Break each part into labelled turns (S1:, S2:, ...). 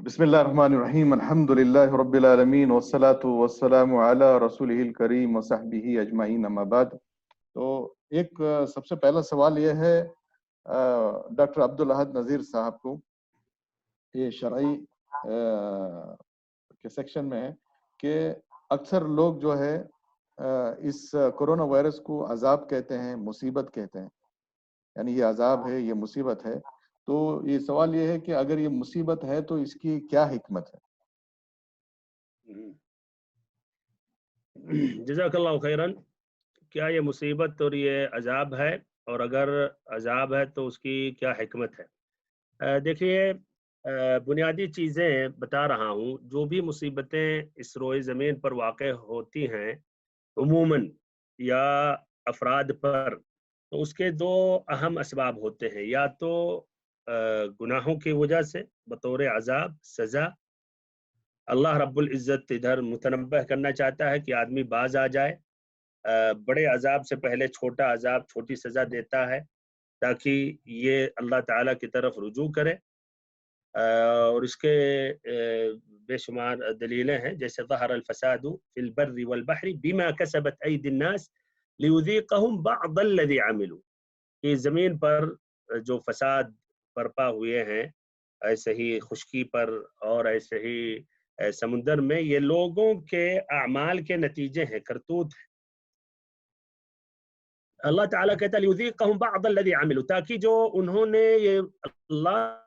S1: بسم اللہ الرحمن الرحیم الحمد للہ رب العالمین والصلاة والسلام علی رسولہ الکریم وصحبہ اجمعین اما بعد۔ تو ایک سب سے پہلا سوال یہ ہے ڈاکٹر عبدالاحد نذیر صاحب کو، یہ شرعی کے سیکشن میں ہے کہ اکثر لوگ جو ہے اس کرونا وائرس کو عذاب کہتے ہیں، مصیبت کہتے ہیں، یعنی یہ عذاب ہے، یہ مصیبت ہے۔ تو یہ سوال یہ ہے کہ اگر یہ مصیبت ہے تو اس کی کیا حکمت ہے؟
S2: جزاک اللہ خیرن۔ کیا یہ مصیبت اور یہ عذاب ہے، اور اگر عذاب ہے تو اس کی کیا حکمت ہے؟ دیکھیے، بنیادی چیزیں بتا رہا ہوں۔ جو بھی مصیبتیں اس روئے زمین پر واقع ہوتی ہیں عموماً یا افراد پر، تو اس کے دو اہم اسباب ہوتے ہیں، یا تو گناہوں کی وجہ سے بطور عذاب سزا۔ اللہ رب العزت ادھر متنبہ کرنا چاہتا ہے کہ آدمی باز آ جائے، بڑے عذاب سے پہلے چھوٹا عذاب، چھوٹی سزا دیتا ہے تاکہ یہ اللہ تعالیٰ کی طرف رجوع کرے۔ اور اس کے بے شمار دلیلیں ہیں، جیسے ظہر الفساد فی البر والبحر بما کسبت ایدی الناس لیذیقہم بعض الذی عملوا، کہ زمین پر جو فساد برپا ہوئے ہیں، ایسے ہی خشکی پر اور ایسے ہی سمندر میں، یہ لوگوں کے اعمال کے نتیجے ہیں، کرتوت ہیں۔ اللہ تعالیٰ کہتا ہے لیذیقہم بعض الذی عملوا، تاکہ جو انہوں نے یہ اللہ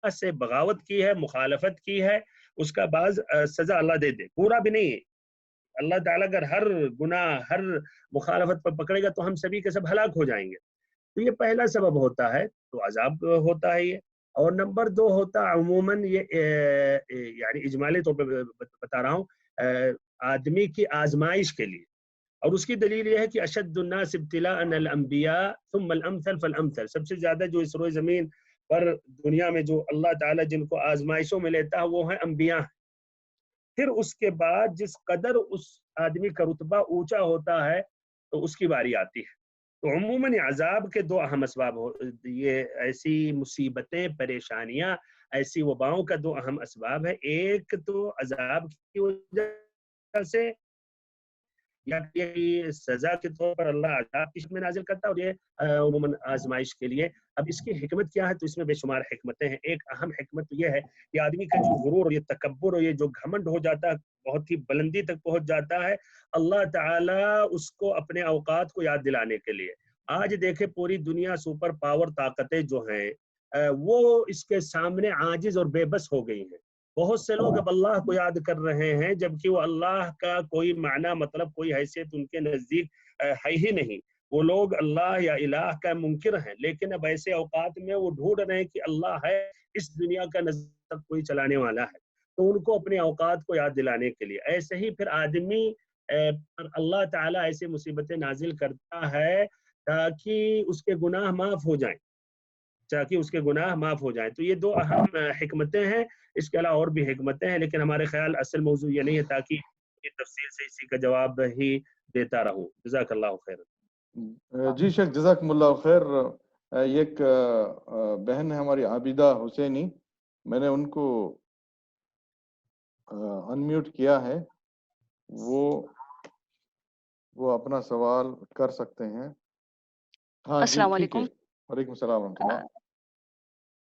S2: سے بغاوت کی ہے، مخالفت کی ہے، اس کا بعض سزا اللہ دے دے، پورا بھی نہیں ہے۔ اللہ تعالیٰ اگر ہر گناہ، ہر مخالفت پر پکڑے گا تو ہم سبھی کے سب ہلاک ہو جائیں گے۔ تو یہ پہلا سبب ہوتا ہے، تو عذاب ہوتا ہے یہ۔ اور نمبر دو ہوتا عموماً یہ یعنی اجمالی طور پہ بتا رہا ہوں، آدمی کی آزمائش کے لیے۔ اور اس کی دلیل یہ ہے کہ اشد الناس ابتلاء الانبیاء ثم الامثل فالامثل، سب سے زیادہ جو اس روئے زمین پر دنیا میں جو اللہ تعالیٰ جن کو آزمائشوں میں لیتا ہے وہ ہیں انبیاء۔ پھر اس کے بعد جس قدر اس آدمی کا رتبہ اونچا ہوتا ہے تو اس کی باری آتی ہے۔ تو عموماً عذاب کے دو اہم اسباب یہ ایسی مصیبتیں، پریشانیاں، ایسی وباؤں کا دو اہم اسباب ہے۔ ایک تو عذاب کی وجہ سے، یا یہ سزا کے طور پر اللہ عذاب کی شکل میں نازل کرتا ہے، اور یہ عموماً آزمائش کے لیے۔ اب اس کی حکمت کیا ہے؟ تو اس میں بے شمار حکمتیں ہیں۔ ایک اہم حکمت یہ ہے کہ آدمی کا جو غرور اور یہ تکبر اور یہ جو گھمنڈ ہو جاتا ہے، بہت ہی بلندی تک پہنچ جاتا ہے، اللہ تعالیٰ اس کو اپنے اوقات کو یاد دلانے کے لیے۔ آج دیکھیں پوری دنیا سپر پاور طاقتیں جو ہیں وہ اس کے سامنے عاجز اور بے بس ہو گئی ہیں۔ بہت سے لوگ اب اللہ کو یاد کر رہے ہیں جبکہ وہ اللہ کا کوئی معنی، مطلب کوئی حیثیت ان کے نزدیک ہے ہی نہیں۔ وہ لوگ اللہ یا الہ کا منکر ہیں، لیکن اب ایسے اوقات میں وہ ڈھونڈ رہے ہیں کہ اللہ ہے، اس دنیا کا نظر کوئی چلانے والا ہے، تو ان کو اپنے اوقات کو یاد دلانے کے لیے۔ ایسے ہی پھر آدمی پر اللہ تعالیٰ ایسی مصیبتیں نازل کرتا ہے تاکہ اس کے گناہ معاف ہو جائیں، تو یہ دو اہم حکمتیں ہیں۔ اس کے علاوہ اور بھی حکمتیں ہیں، لیکن ہمارے خیال اصل موضوع یہ نہیں ہے، تاکہ یہ تفصیل سے اسی کا جواب ہی دیتا رہوں۔ جزاک اللہ خیر۔
S1: جی شیخ، جزاکم اللہ خیر۔ ایک بہن ہے ہماری عابدہ حسینی، میں نے ان کو انمیوٹ کیا ہے، وہ اپنا سوال کر سکتے ہیں۔ ہاں جی
S3: السلام
S1: ٹھیک ہے۔
S3: علیکم۔
S1: وعلیکم السلام ورحمۃ اللہ۔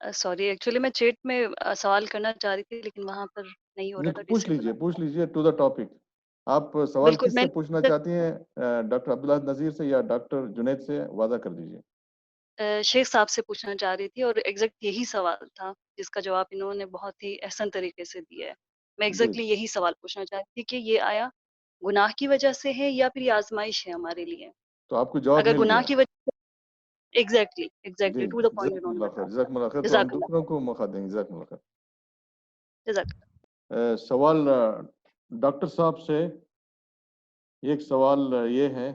S3: سوری، ایکچولی میں چیٹ میں سوال کرنا چاہ رہی تھی لیکن وہاں پر نہیں ہو رہا تھا۔
S1: پوچھ لیجئے ٹو دا ٹاپک۔ آپ سوال
S3: بالکل،
S1: کس سے پوچھنا چاہتی ہیں؟ ڈاکٹر عبدالاحد نذیر سے یا ڈاکٹر جنید سے؟ واضح کر دیجئے۔
S3: شیخ صاحب سے پوچھنا چاہ رہی تھی، اور ایگزیکٹ یہی سوال تھا جس کا جواب انہوں نے بہت ہی احسن طریقے سے دیا ہے۔ میں ایگزیکٹلی یہی سوال پوچھنا چاہتی تھی کہ یہ آیا گناہ کی وجہ سے ہے یا پھر یہ آزمائش ہے ہمارے لیے؟
S1: تو آپ کو جواب
S3: اگر
S1: مل
S3: گناہ
S1: گیا۔
S3: کی وجہ سے، ایگزیکٹلی ٹو دا پوائنٹ
S1: جزاکم
S3: انہوں نے
S1: اللہ خیر،
S3: بتایا۔
S1: جزاکم اللہ خیر۔ تو ہم
S3: جزاک اللہ،
S1: دوسروں کو موقع دیں گے۔ جزاکم اللہ خیر۔
S3: جزاک اللہ۔
S1: سوال ڈاکٹر صاحب سے، ایک سوال یہ ہے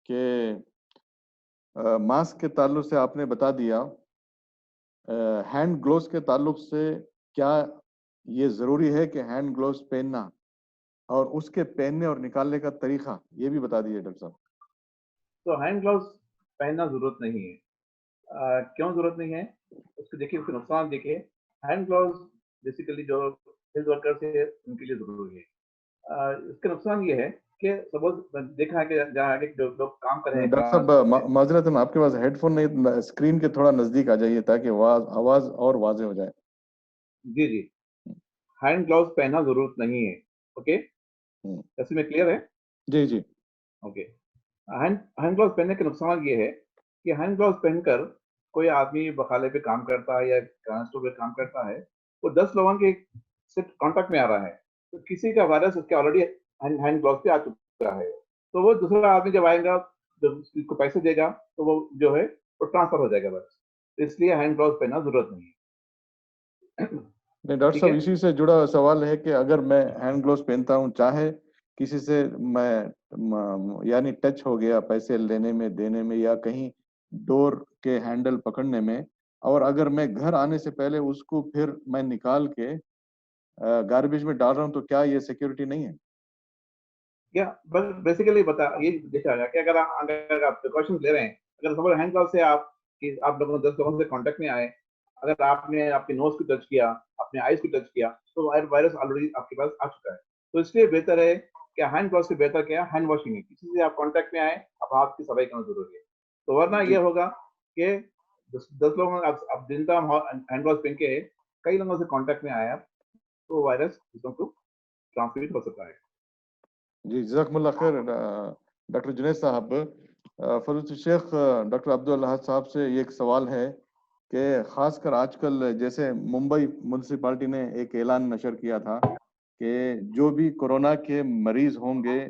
S1: کہ ماسک کے تعلق سے آپ نے بتا دیا، ہینڈ گلوز کے تعلق سے کیا یہ ضروری ہے کہ ہینڈ گلوز پہننا، اور اس کے پہننے اور نکالنے کا طریقہ یہ بھی بتا دیجیے ڈاکٹر صاحب۔
S4: تو ہینڈ گلوز پہننا ضرورت نہیں ہے۔ کیوں ضرورت نہیں ہے؟ اس کو دیکھیے، اس کے نقصان دیکھیے۔ ہینڈ گلوز بیسیکلی جو हेल्थ वर्कर से उनके लिए ज़रूरी है। इसका नुकसान ये है कि सपोज़ देखा है कि जहाँ आगे जो लोग काम कर रहे हैं
S1: डॉक्टर
S4: क्लास
S1: साहब
S4: में,
S1: माजरतन आपके पास हेडफोन नहीं, स्क्रीन के थोड़ा नजदीक आ जाइए ताकि आवाज आवाज और वाजे हो जाए।
S4: जी, जी, हैंड ग्लव्स पहनना ज़रूरत नहीं है, ओके?
S1: हम्म,
S4: ऐसे में क्लियर है?
S1: जी जी।
S4: ओके। हैंड हैंड ग्लव्स पहनने का नुकसान ये है कि हैंड ग्लव्स पहनकर कोई आदमी बखाले पे काम करता है या किराना स्टोर पे काम करता है, वो 10 लोगों के से कांटेक्ट में आ रहा है, तो किसी का वायरस उसके ऑलरेडी हैंड हैंड ग्लव्स पे आ चुका है, तो वो दूसरा आदमी जब आएगा, जब उसको पैसे देगा, तो वो जो है वो ट्रांसफर हो जाएगा बस। तो इसलिए हैंड ग्लव्स पहनना जरूरत नहीं है।
S1: नहीं डॉक्टर
S4: ठीक
S1: साहब,
S4: है।
S1: इसी से जुड़ा सवाल है कि अगर मैं हैंड ग्लोव्स पहनता हूँ, चाहे किसी से मैं यानी टच हो गया पैसे लेने में देने में या कहीं डोर के हैंडल पकड़ने में, और अगर मैं घर आने से पहले उसको फिर मैं निकाल के गार्बेज में डाल रहा हूँ, तो क्या ये सिक्योरिटी नहीं है?
S4: या बस बेसिकली बता ये देखा गया कि अगर आप प्रिकॉशन ले रहे हैं, अगर सपोज हैंड ग्लव से आप कि आप लोगों 10 लोगों से कांटेक्ट में आए, अगर आपने आपके नोज को टच किया, अपने आईज को टच किया, तो वायरस ऑलरेडी आपके पास आ चुका है। तो इसलिए बेहतर है कि हैंड ग्लव से बेहतर क्या हैंड वॉशिंग है। किसी से आप कांटेक्ट में आए, आप हाथ की सफाई करना जरूरी है। तो वरना
S1: जी
S4: ये होगा कि 10 लोगों आप दिन का हैंड ग्लव पहन के कई लोगों से कांटेक्ट में आए, तो वायरस दूसरों को ट्रांसमिट हो सकता है।
S1: जी, जज़ाकमुल्लाह खैर। डॉक्टर जुनैद साहब, फज़ीलतुल शेख डॉक्टर अब्दुल अहद साहब से ये एक सवाल है कि ख़ासकर आजकल जैसे मुंबई म्युनिसिपैलिटी ने एक ऐलान नशर किया था कि जो भी कोरोना के मरीज़ होंगे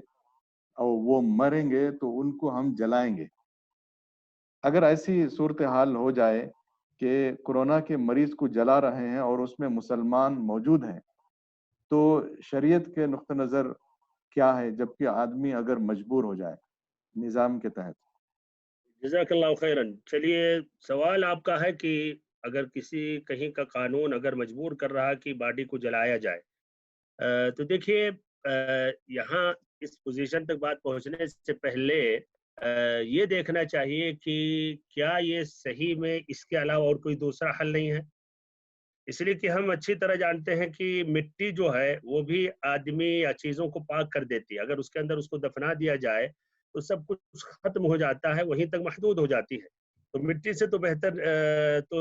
S1: और वो मरेंगे तो उनको हम जलाएँगे। अगर ऐसी सूरत हाल हो जाए कि कोरोना के मरीज़ को जला रहे हैं और उसमें मुसलमान मौजूद हैं, तो शरीयत के नुक्ते नज़र क्या है, जबकि आदमी अगर मजबूर हो जाए निज़ाम के तहत?
S2: जज़ाकल्लाहु खैरन। चलिए, सवाल आपका है कि अगर किसी कहीं का कानून अगर मजबूर कर रहा कि बॉडी को जलाया जाए, तो देखिए, यहाँ इस पोजीशन तक बात पहुँचने से पहले ये देखना चाहिए कि क्या ये सही में इसके अलावा और कोई दूसरा हल नहीं है? इसलिए कि हम अच्छी तरह जानते हैं कि मिट्टी जो है वो भी आदमी या चीज़ों को पाक कर देती है। अगर उसके अंदर उसको दफना दिया जाए तो सब कुछ खत्म हो जाता है, वहीं तक महदूद हो जाती है। तो मिट्टी से तो बेहतर तो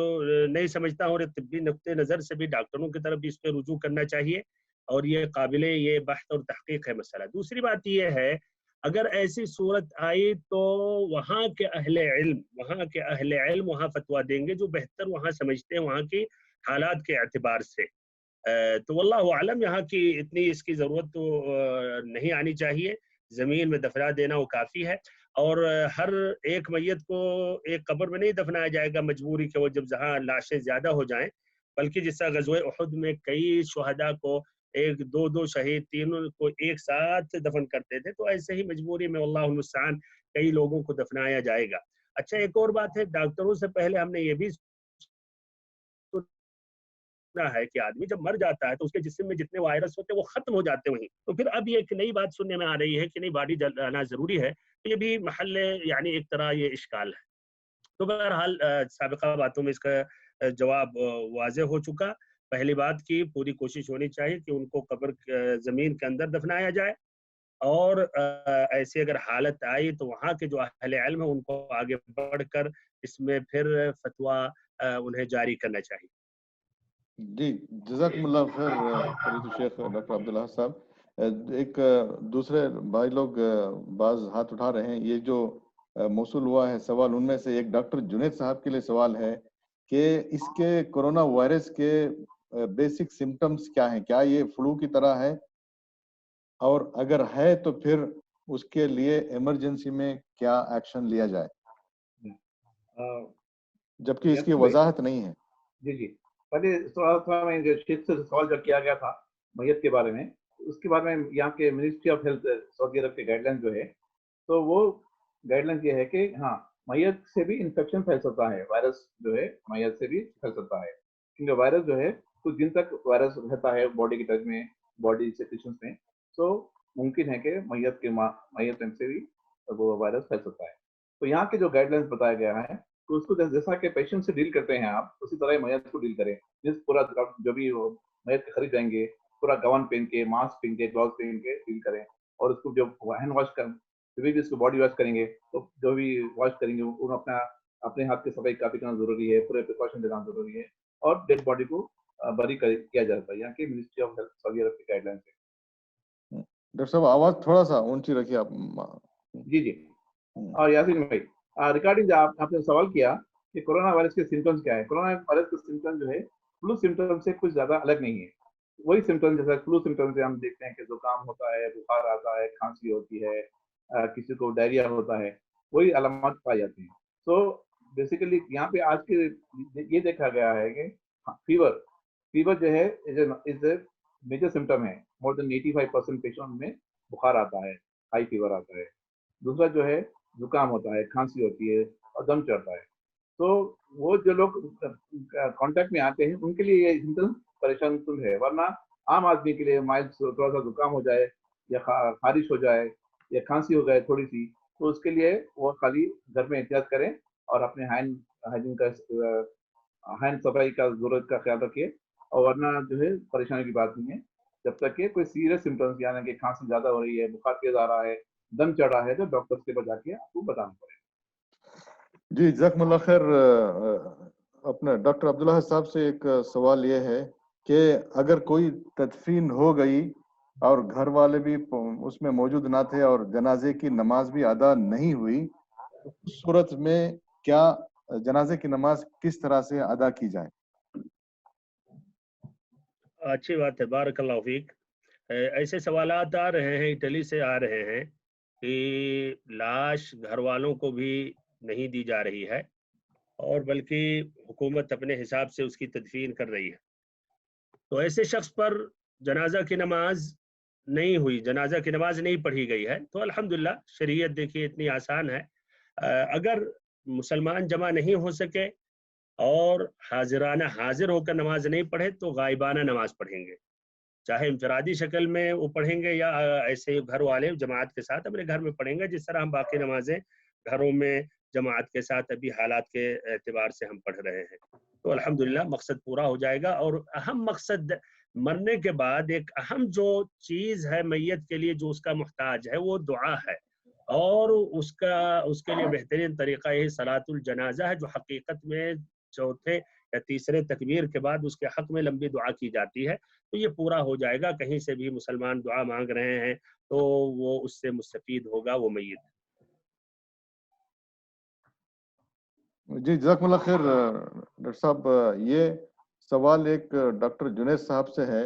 S2: नहीं समझता हूँ, और तिब्बी नुक्ते नज़र से भी डॉक्टरों की तरफ भी इस पे रुजू करना चाहिए, और ये काबिले ये बहस और तहकीक है मसला। दूसरी बात ये है, अगर ऐसी सूरत आई तो वहाँ के अहले इल्म वहाँ फतवा देंगे जो बेहतर वहाँ समझते हैं वहाँ की हालात के एतबार से। तो वल्लाहु आलम, यहाँ की इतनी इसकी ज़रूरत तो नहीं आनी चाहिए। ज़मीन में दफना देना वो काफ़ी है, और हर एक मैयत को एक कब्र में नहीं दफनाया जाएगा मजबूरी के वो जब जहाँ लाशें ज़्यादा हो जाएँ, बल्कि जिस तरह ग़ज़वे उहुद में कई शुहदा को 1-2 शहीद तीनों को एक साथ दफन करते थे, तो ऐसे ही मजबूरी में वल्लाहुल मुस्तआन कई लोगों को दफनाया जाएगा। अच्छा, एक और बात है, डॉक्टरों से पहले हमने ये भी सुना है कि आदमी जब मर जाता है तो उसके जिस्म में जितने वायरस होते हैं वो खत्म हो जाते हैं वहीं। तो फिर अब ये एक नई बात सुनने में आ रही है कि नहीं, बॉडी जलाना ज़रूरी है। तो ये भी महल यानी एक तरह ये इश्काल है। तो बहरहाल साबिक़ा बातों में इसका जवाब वाज़ेह हो चुका। पहली बात की पूरी कोशिश होनी चाहिए कि उनको कब्र ज़मीन के अंदर दफनाया जाए, और ऐसी अगर हालत आई तो वहाँ के जो अहले इल्म है उनको आगे बढ़कर इसमें फिर फतवा उन्हें जारी करना चाहिए।
S1: जी, जज़ाकमुल्लाह खैर फज़ीलतुल शेख डॉक्टर अब्दुल अहद साहब। एक दूसरे भाई लोग बाज़ हाथ उठा रहे हैं। ये जो मौसूल हुआ है सवाल, उनमें से एक डॉक्टर जुनैद साहब के लिए सवाल है कि इसके कोरोना वायरस के बेसिक सिम्पटम्स क्या हैं? क्या ये फ्लू की तरह है? और अगर है तो फिर उसके लिए इमरजेंसी में क्या एक्शन लिया जाए?
S4: अ,
S1: जबकि इसकी
S4: यस भाई।
S1: वज़ाहत नहीं है।
S4: जी, जी। पहले थोड़ा-सा मैं जो शेख से सवाल जो किया गया था मैयत के बारे में, उसके बारे में यहाँ के मिनिस्ट्री ऑफ हेल्थ सऊदी अरब के गाइडलाइन जो है, तो वो गाइडलाइन ये है कि हाँ, मैयत से भी इन्फेक्शन फैल सकता है, वायरस जो है मैयत से भी फैल सकता है। क्योंकि वायरस जो है कुछ दिन तक वायरस रहता है बॉडी के टच में, बॉडी से टिश्यूज़ में, तो मुमकिन है कि मैयत से भी वो वायरस फैल सकता है। तो यहाँ के जो गाइडलाइंस बताया गया है, तो उसको जैसा कि पेशेंट से डील करते हैं आप, उसी तरह मैयत को डील करें। जिस पूरा जो भी वो मैयत के करीब जाएँगे, पूरा गाउन पहन के, मास्क पहन के, ग्लव्स पहन के डील करें, और उसको जो हैंड वॉश कर, जब भी इसको बॉडी वॉश करेंगे तो जो भी वॉश करेंगे उन अपने हाथ की सफाई काफी करना जरूरी है, पूरे प्रिकॉशन लेना जरूरी है, और डेड बॉडी को बरी किया जाता है। यहाँ की मिनिस्ट्री ऑफ हेल्थ सऊदी अरब की गाइडलाइंस है।
S1: डॉक्टर साहब आवाज थोड़ा सा ऊंची रखिए आप।
S4: जी जी। और यासीन भाई, रिगार्डिंग आपने सवाल किया कि कोरोना वायरस के सिम्टम्स क्या है। कोरोना वायरस के सिम्टम्स जो है फ्लू सिम्टम्स से कुछ ज्यादा अलग नहीं है। वही सिम्टम्स जैसा फ्लू सिम्टम्स से हम देखते हैं कि जुकाम होता है, बुखार आता है, खांसी होती है, किसी को डायरिया होता है, वही अलामत पाई जाती हैं। तो बेसिकली यहाँ पे आज के ये देखा गया है कि फीवर फीवर जो है इज मेजर सिम्टम है। मोर देन 85% पेशेंट में बुखार आता है, हाई फीवर आता है। दूसरा जो है जुकाम होता है, खांसी होती है और दम चढ़ता है। तो वो जो लोग कांटेक्ट में आते हैं उनके लिए ये सिम्टम्स परेशान कुन है, वरना आम आदमी के लिए माइल्ड थोड़ा सा जुकाम हो जाए या खारिश हो जाए या खांसी हो जाए थोड़ी सी, तो उसके लिए वो खाली घर में एहतियात करें और अपने हैंड हाइजीन का, हैंड सफाई का जरूरत का ख्याल रखिए, और वरना जो है परेशानी की बात नहीं है। जब तक कि कोई सीरियस सिम्टम्स यानी कि खांसी ज्यादा हो रही है, बुखार तेज आ रहा है, दम चढ़ा है, तो डॉक्टर्स के पास जाके आपको बताना पड़ेगा।
S1: जी जज़ाकमुल्लाह खैर। अपने डॉक्टर अब्दुल्लाह साहब से एक सवाल ये है कि अगर कोई तदफीन हो गई और घर वाले भी उसमें मौजूद ना थे और जनाजे की नमाज भी अदा नहीं हुई, उस सूरत में क्या जनाजे की नमाज किस तरह से अदा की जाए?
S2: अच्छी बात है, बारकल्लाहु फीक। ऐसे सवालात आ रहे हैं, इटली से आ रहे हैं कि लाश घर वालों को भी नहीं दी जा रही है और बल्कि हुकूमत अपने हिसाब से उसकी तदफीन कर रही है। तो ऐसे शख्स पर जनाजा की नमाज नहीं हुई, जनाजा की नमाज नहीं पढ़ी गई है, तो अल्हम्दुलिल्लाह शरीयत देखिए इतनी आसान है। अगर मुसलमान जमा नहीं हो सके और हाजिराना हाजिर होकर नमाज नहीं पढ़े तो गायबाना नमाज पढ़ेंगे, चाहे इंफरादी शक्ल में वो पढ़ेंगे या ऐसे घर वाले जमात के साथ अपने घर में पढ़ेंगे, जिस तरह हम बाकी नमाजें घरों में जमात के साथ अभी हालात के एतबार से हम पढ़ रहे हैं। तो अल्हम्दुलिल्लाह मकसद पूरा हो जाएगा। और अहम मकसद मरने के बाद एक अहम जो चीज़ है मैयत के लिए जो उसका मुहताज है वो दुआ है, और उसके लिए बेहतरीन तरीका यही सलातुल जनाजा है, जो हकीकत में चौथे या तीसरे तकबीर के बाद उसके हक में लंबी दुआ की जाती है। तो ये पूरा हो जाएगा। कहीं से भी मुसलमान दुआ मांग रहे हैं तो वो उससे मुस्तफीद होगा वो मैयत।
S1: जी जज़ाकमुल्लाह खैर। डॉक्टर साहब ये सवाल एक डॉक्टर जुनैद साहब से है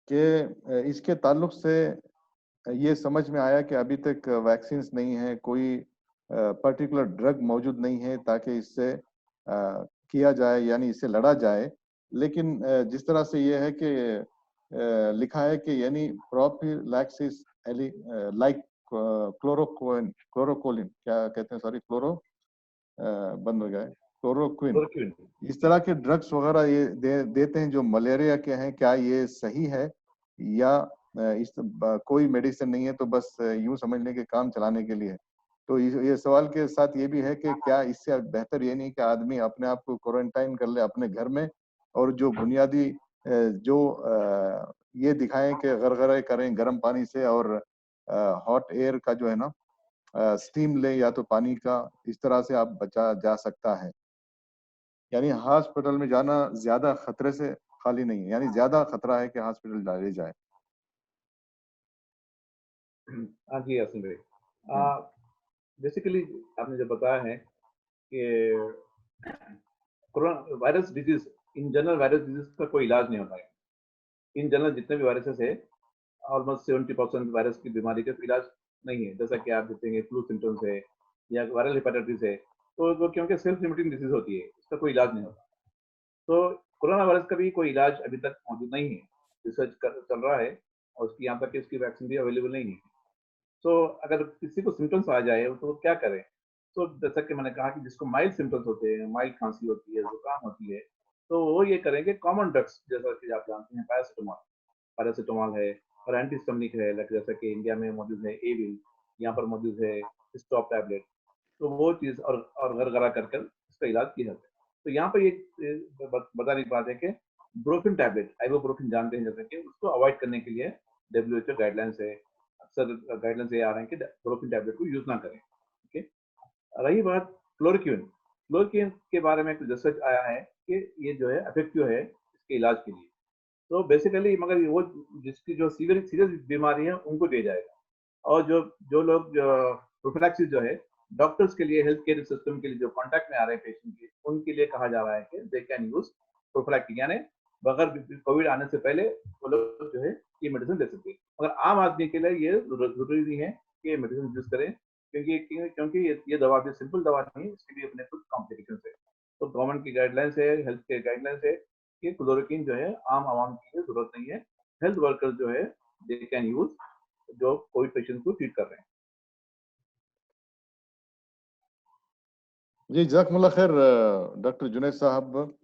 S1: कि इसके ताल्लुक से ये समझ में आया कि अभी तक वैक्सीन नहीं है, कोई पर्टिकुलर ड्रग मौजूद नहीं है ताकि इससे किया जाए यानी इससे लड़ा जाए। लेकिन जिस तरह से ये है कि लिखा है कि यानी प्रोफिलैक्सिस लाइक क्लोरोकोलिन क्या कहते हैं, सॉरी क्लोरो बंद हो गया है, क्लोरोक्विन, इस तरह के ड्रग्स वगैरह ये देते हैं जो मलेरिया के हैं। क्या ये सही है या कोई मेडिसिन नहीं है, तो बस यूं समझ लें कि काम चलाने के लिए? तो ये सवाल के साथ ये भी है कि क्या इससे बेहतर ये नहीं कि आदमी अपने आप को क्वारंटाइन कर ले अपने घर में, और जो बुनियादी जो ये दिखाएं कि गरगरे करें गर्म पानी से और हॉट एयर का जो है ना स्टीम ले या तो पानी का, इस तरह से आप बचा जा सकता है। यानी हॉस्पिटल में जाना ज्यादा खतरे से खाली नहीं है, यानी ज्यादा खतरा है कि हॉस्पिटल डाले जाए।
S4: हाँ जी यासीन भाई, बेसिकली आपने जो बताया है कि corona virus disease, in general virus disease का कोई इलाज नहीं होता है। इन जनरल जितने भी वायरसेस है, ऑलमोस्ट 70% वायरस की बीमारी का इलाज नहीं है। जैसा कि आप देखेंगे फ्लू सिम्टम्स है या वायरल हेपेटाइटिस है, तो वो क्योंकि सेल्फ लिमिटिंग डिजीज होती है, इसका कोई इलाज नहीं होता। तो कोरोना वायरस का भी कोई इलाज अभी तक मौजूद नहीं है, रिसर्च चल रहा है, और उसकी यहाँ तक कि इसकी वैक्सीन भी अवेलेबल नहीं है। तो अगर किसी को सिम्टम्स आ जाए तो वो क्या करें? तो जैसा कि मैंने कहा कि जिसको माइल्ड सिम्टम्स होते हैं, माइल्ड खांसी होती है, जुकाम होती है, तो वो ये करेंगे कॉमन ड्रग्स, जैसा कि आप जानते हैं पैरासिटामोल, पैरासिटामोल है और एंटीहिस्टामिनिक है, लाइक जैसा कि इंडिया में मौजूद है एविल, यहाँ पर मौजूद है स्टॉप टैबलेट। तो वो चीज़ और गरगरा कर इसका इलाज किया जाता है। तो यहाँ पर ये बताने की बात है कि ब्रोफिन टैबलेट, आइबोप्रोफिन जानते हैं जैसे कि, उसको अवॉइड करने के लिए WHO गाइडलाइंस है, अक्सर गाइडलाइंस ये आ रहे हैं कि ब्रोफिन टैबलेट को यूज ना करें। ठीक है। रही बात क्लोरोक्विन, क्लोरोक्विन के बारे में कुछ रिसर्च आया है कि ये जो है इफेक्टिव है इसके इलाज के लिए। तो बेसिकली मगर वो जिसकी जो सीरियस बीमारी है उनको दिया जाएगा, और जो लोग प्रोफिलैक्सिस जो है डॉक्टर्स के लिए, हेल्थ केयर सिस्टम के लिए जो कॉन्टैक्ट में आ रहे हैं पेशेंट के, उनके लिए कहा जा रहा है कि दे कैन यूज प्रोफिलैक्टिक, यानी बगैर कोविड आने से पहले वो लोग जो है ये मेडिसिन ले सकते हैं। मगर आम आदमी के लिए ये जरूरी नहीं है कि ये मेडिसिन यूज करें, क्योंकि ये दवा भी सिंपल दवा नहीं है, इसके भी अपने कुछ कॉम्प्लिकेशन है। तो गवर्नमेंट की गाइडलाइंस है, हेल्थ केयर गाइडलाइंस है कि क्लोरोक्विन जो है आम आवाम की जरूरत नहीं है, हेल्थ वर्कर्स जो है दे कैन यूज, जो कोविड पेशेंट को ट्रीट कर रहे हैं।
S1: जी जज़ाकमुल्लाह खैर डॉक्टर जुनैद साहब।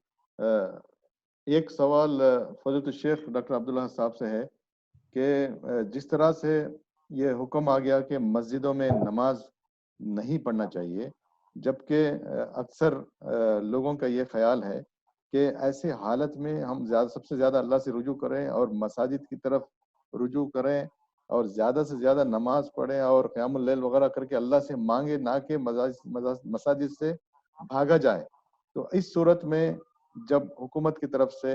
S1: एक सवाल फज़ीलतुल शेख डॉक्टर अब्दुल्लाह साहब से है कि जिस तरह से ये हुक्म आ गया कि मस्जिदों में नमाज नहीं पढ़ना चाहिए, जबकि अक्सर लोगों का ये ख्याल है कि ऐसे हालत में हम सबसे ज़्यादा अल्लाह से रुजू करें और मसाजिद की तरफ रुजू करें और ज़्यादा से ज़्यादा नमाज पढ़ें और क़यामुल लैल वगैरह करके अल्लाह से मांगे, ना कि मसाजिद से भागा जाए। तो इस सूरत में जब हुकूमत की तरफ से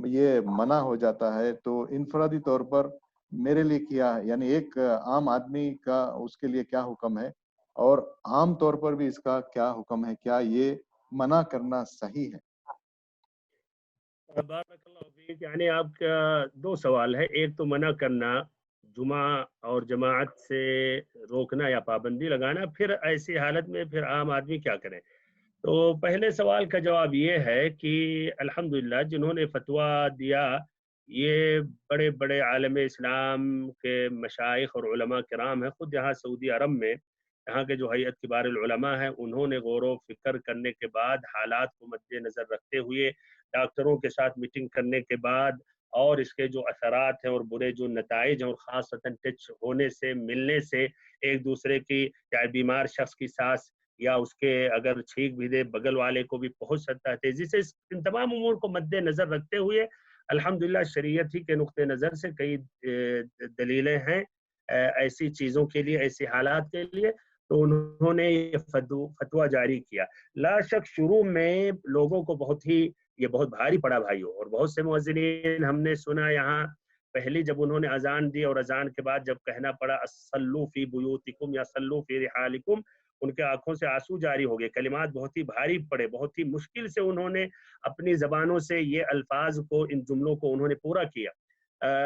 S1: ये मना हो जाता है तो इनफरादी तौर पर मेरे लिए क्या, यानी एक आम आदमी का उसके लिए क्या हुक्म है और आम तौर पर भी इसका क्या हुक्म है, क्या ये मना करना सही है?
S2: यानी आपका दो सवाल है, एक तो मना करना, जुमा और जमात से रोकना या पाबंदी लगाना, फिर ऐसी हालत में फिर आम आदमी क्या करे। तो पहले सवाल का जवाब ये है कि अल्हम्दुलिल्लाह जिन्होंने फतवा दिया ये बड़े बड़े आलम इस्लाम के मशाइख और उलमा किराम हैं। खुद यहाँ सऊदी अरब में यहाँ के जो हैयत किबार उलमा है उन्होंने गौर व फिक्र करने के बाद, हालात को मद्देनज़र रखते हुए, डॉक्टरों के साथ मीटिंग करने के बाद और इसके जो असरात हैं और बुरे जो नताइज हैं, और ख़ासतन टच होने से, मिलने से, एक दूसरे की, चाहे बीमार शख्स की सांस या उसके अगर छींक भी दे बगल वाले को भी पहुंच सकता है तेजी से, इन तमाम उमूर को मद्देनजर रखते हुए अल्हम्दुलिल्लाह शरीयत ही के नुक्ते नज़र से कई दलीलें हैं ऐसी चीज़ों के लिए, ऐसी हालात के लिए, तो उन्होंने ये फतवा जारी किया। ला शक शुरू में लोगों को ये बहुत भारी पड़ा भाइयों, और बहुत से मुअज्जिनीन हमने सुना यहाँ पहली जब उन्होंने अजान दी और अजान के बाद जब कहना पड़ा अस्सल्लू फी बुयूतिकुम या सल्लू फी रिहालिकुम, उनके आंखों से आंसू जारी हो गए। कलिमात बहुत ही भारी पड़े, बहुत ही मुश्किल से उन्होंने अपनी जबानों से ये अल्फाज को, इन जुमलों को उन्होंने पूरा किया।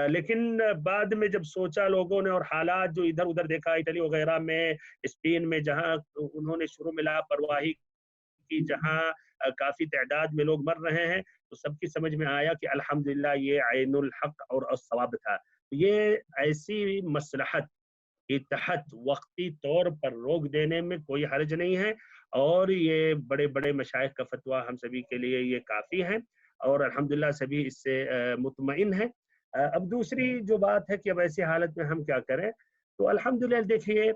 S2: लेकिन बाद में जब सोचा लोगों ने और हालात जो इधर उधर देखा, इटली वगैरह में, स्पेन में, जहाँ उन्होंने शुरू में लापरवाही की, जहाँ काफी तादाद में लोग मर रहे हैं, तो सबकी समझ में आया कि अल्हम्दुलिल्लाह ये आइनुल हक और अस्सवाब था। ये ऐसी मसलहत के तहत वक्ती तौर पर रोक देने में कोई हर्ज नहीं है, और ये बड़े बड़े मशाइख का फतवा हम सभी के लिए ये काफ़ी है, और अल्हम्दुलिल्लाह सभी इससे मुतमईन है। अब दूसरी जो बात है कि अब ऐसी हालत में हम क्या करें, तो अल्हम्दुलिल्लाह देखिए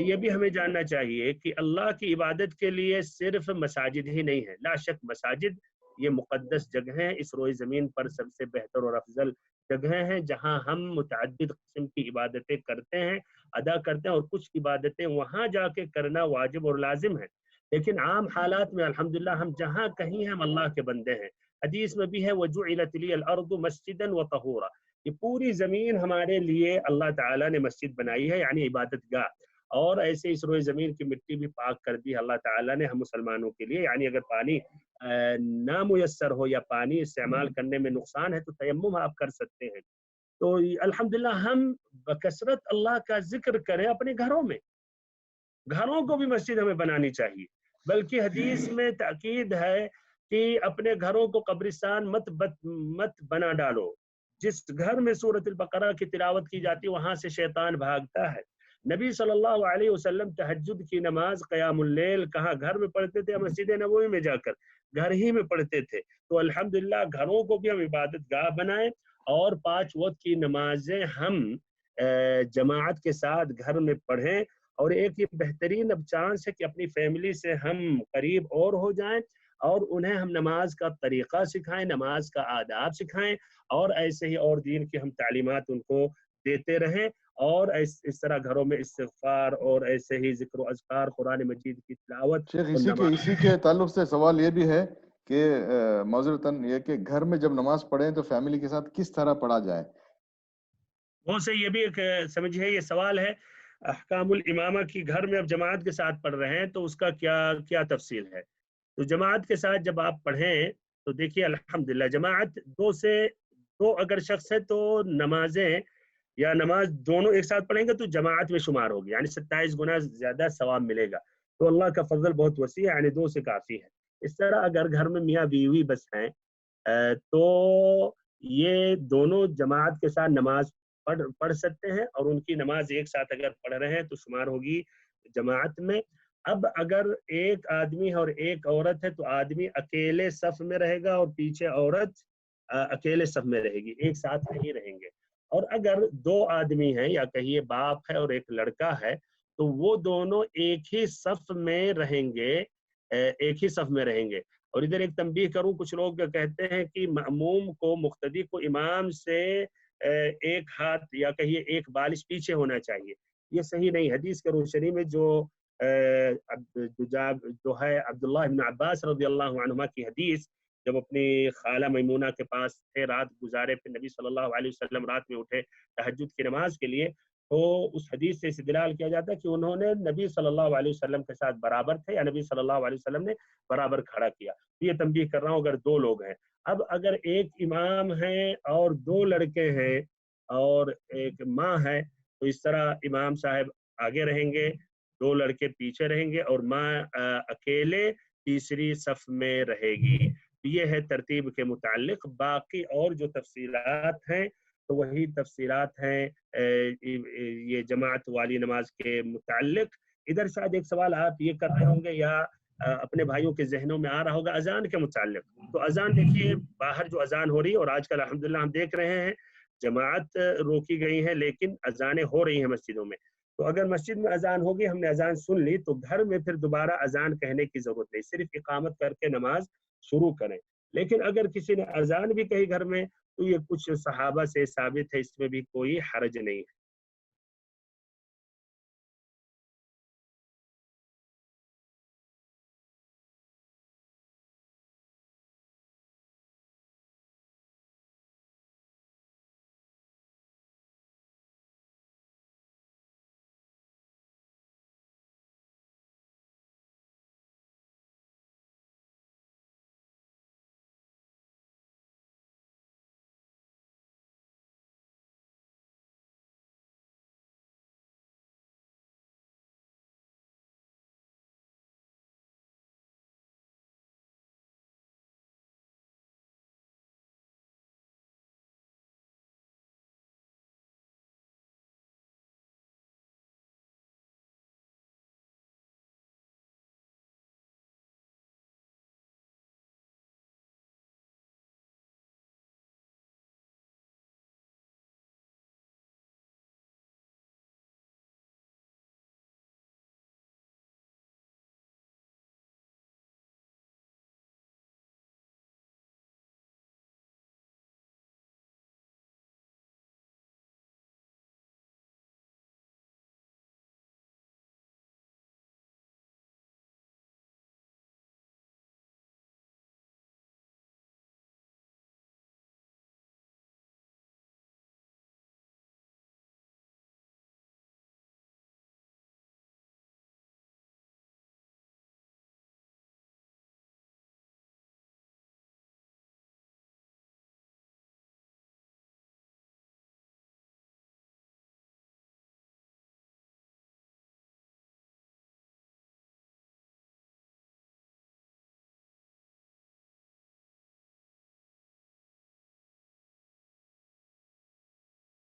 S2: ये भी हमें जानना चाहिए कि अल्लाह की इबादत के लिए सिर्फ मसाजिद ही नहीं है। ला शक मसाजिद ये मुक़द्दस जगह हैं, इस रोए ज़मीन पर सबसे बेहतर और अफजल जगह हैं, जहाँ हम मुतअद्दिद किस्म की इबादतें करते हैं, अदा करते हैं, और कुछ इबादतें वहाँ जाके करना वाजिब और लाजिम है। लेकिन आम हालात में अल्हम्दुलिल्लाह हम जहाँ कहीं हम अल्लाह के बंदे हैं। हदीस में भी है वजुइलत लियल अर्दु मस्जिदन व तहूरा, ये पूरी ज़मीन हमारे लिए अल्लाह ताला ने मस्जिद बनाई है, यानी इबादत गाह, और ऐसे इस रोए ज़मीन की मिट्टी भी पाक कर दी अल्लाह ताला ने हम मुसलमानों के लिए। यानी अगर पानी नामुयस्सर हो या पानी इस्तेमाल करने में नुकसान है तो तयम्मुम आप कर सकते हैं। तो अल्हम्दुलिल्लाह हम बकसरत अल्लाह का जिक्र करें अपने घरों में, घरों को भी मस्जिद हमें बनानी चाहिए। बल्कि हदीस में ताकीद है कि अपने घरों को कब्रिस्तान मत बना डालो। जिस घर में सूरत बकरा की तिलावत की जाती है वहां से शैतान भागता है। नबी सल्लल्लाहु अलैहि वसल्लम तहज्जुद की नमाज क़यामुल लैल कहाँ घर में पढ़ते थे, मस्जिद नबवी में जाकर घर ही में पढ़ते थे। तो अल्हम्दुलिल्लाह घरों को भी हम इबादत गाह बनाएं, और 5 वक्त की नमाजें हम जमात के साथ घर में पढ़ें। और एक ये बेहतरीन अब चांस है कि अपनी फैमिली से हम करीब और हो जाएं, اور انہیں ہم نماز کا طریقہ سکھائیں، نماز کا آداب سکھائیں، اور ایسے ہی اور دین کی ہم تعلیمات ان کو دیتے رہیں، اور اس طرح گھروں میں استغفار اور ایسے ہی ذکر و اذکار، قرآن مجید کی تلاوت
S1: شیخ
S2: اور نماز.
S1: اسی کے تعلق سے سوال یہ بھی ہے کہ معذرتاً یہ کہ گھر میں جب نماز پڑھیں تو فیملی کے ساتھ کس طرح پڑھا جائے؟
S2: بہت سے یہ بھی ایک سمجھے یہ سوال ہے، احکام الامامہ کی گھر میں اب جماعت کے ساتھ پڑھ رہے ہیں تو اس کا کیا تفصیل ہے؟ تو جماعت کے ساتھ جب آپ پڑھیں تو دیکھیے الحمدللہ جماعت دو اگر شخص ہے تو نمازیں یا نماز دونوں ایک ساتھ پڑھیں گے تو جماعت میں شمار ہوگی، یعنی 27 گنا زیادہ ثواب ملے گا. تو اللہ کا فضل بہت وسیع ہے، یعنی 2 سے کافی ہے. اس طرح اگر گھر میں میاں بیوی بس ہیں تو یہ دونوں جماعت کے ساتھ نماز پڑھ سکتے ہیں، اور ان کی نماز ایک ساتھ اگر پڑھ رہے ہیں تو شمار ہوگی جماعت میں. اب اگر ایک آدمی اور ایک عورت ہے تو آدمی اکیلے صف میں رہے گا اور پیچھے عورت اکیلے صف میں رہے گی، ایک ساتھ نہیں رہیں گے. اور اگر 2 آدمی ہیں یا کہیے باپ ہے اور ایک لڑکا ہے تو وہ دونوں ایک ہی صف میں رہیں گے. اور ادھر ایک تنبیہ کروں، کچھ لوگ کہتے ہیں کہ مأموم کو، مقتدی کو امام سے ایک ہاتھ یا کہیے ایک بالش پیچھے ہونا چاہیے. یہ صحیح نہیں. حدیث کے روشنی میں جو ہے عبداللہ ابن عباس رضی اللہ عنہما کی حدیث، جب اپنی خالہ میمونہ کے پاس تھے، رات گزارے، پھر نبی صلی اللہ علیہ وسلم رات میں اٹھے تہجد کی نماز کے لیے، تو اس حدیث سے استدلال کیا جاتا ہے کہ انہوں نے نبی صلی اللہ علیہ وسلم کے ساتھ برابر تھے، یا نبی صلی اللہ علیہ وسلم نے برابر کھڑا کیا. یہ تنبیہ کر رہا ہوں اگر 2 لوگ ہیں. اب اگر ایک امام ہے اور 2 لڑکے ہیں اور ایک ماں ہے تو اس طرح امام صاحب آگے رہیں گے، 2 لڑکے پیچھے رہیں گے، اور ماں اکیلے تیسری صف میں رہے گی. یہ ہے ترتیب کے متعلق. باقی اور جو تفصیلات ہیں تو وہی تفصیلات ہیں یہ جماعت والی نماز کے متعلق. ادھر شاید ایک سوال آپ یہ کر رہے ہوں گے یا اپنے بھائیوں کے ذہنوں میں آ رہا ہوگا اذان کے متعلق. تو اذان دیکھیے باہر جو اذان ہو رہی ہے، اور آج کل الحمدللہ ہم دیکھ رہے ہیں جماعت روکی گئی ہے لیکن اذانیں ہو رہی ہیں مسجدوں میں. تو اگر مسجد میں اذان ہوگی، ہم نے اذان سن لی، تو گھر میں پھر دوبارہ اذان کہنے کی ضرورت نہیں، صرف اقامت کر کے نماز شروع کریں. لیکن اگر کسی نے اذان بھی کہی گھر میں تو یہ کچھ صحابہ سے ثابت ہے، اس میں بھی کوئی حرج نہیں ہے.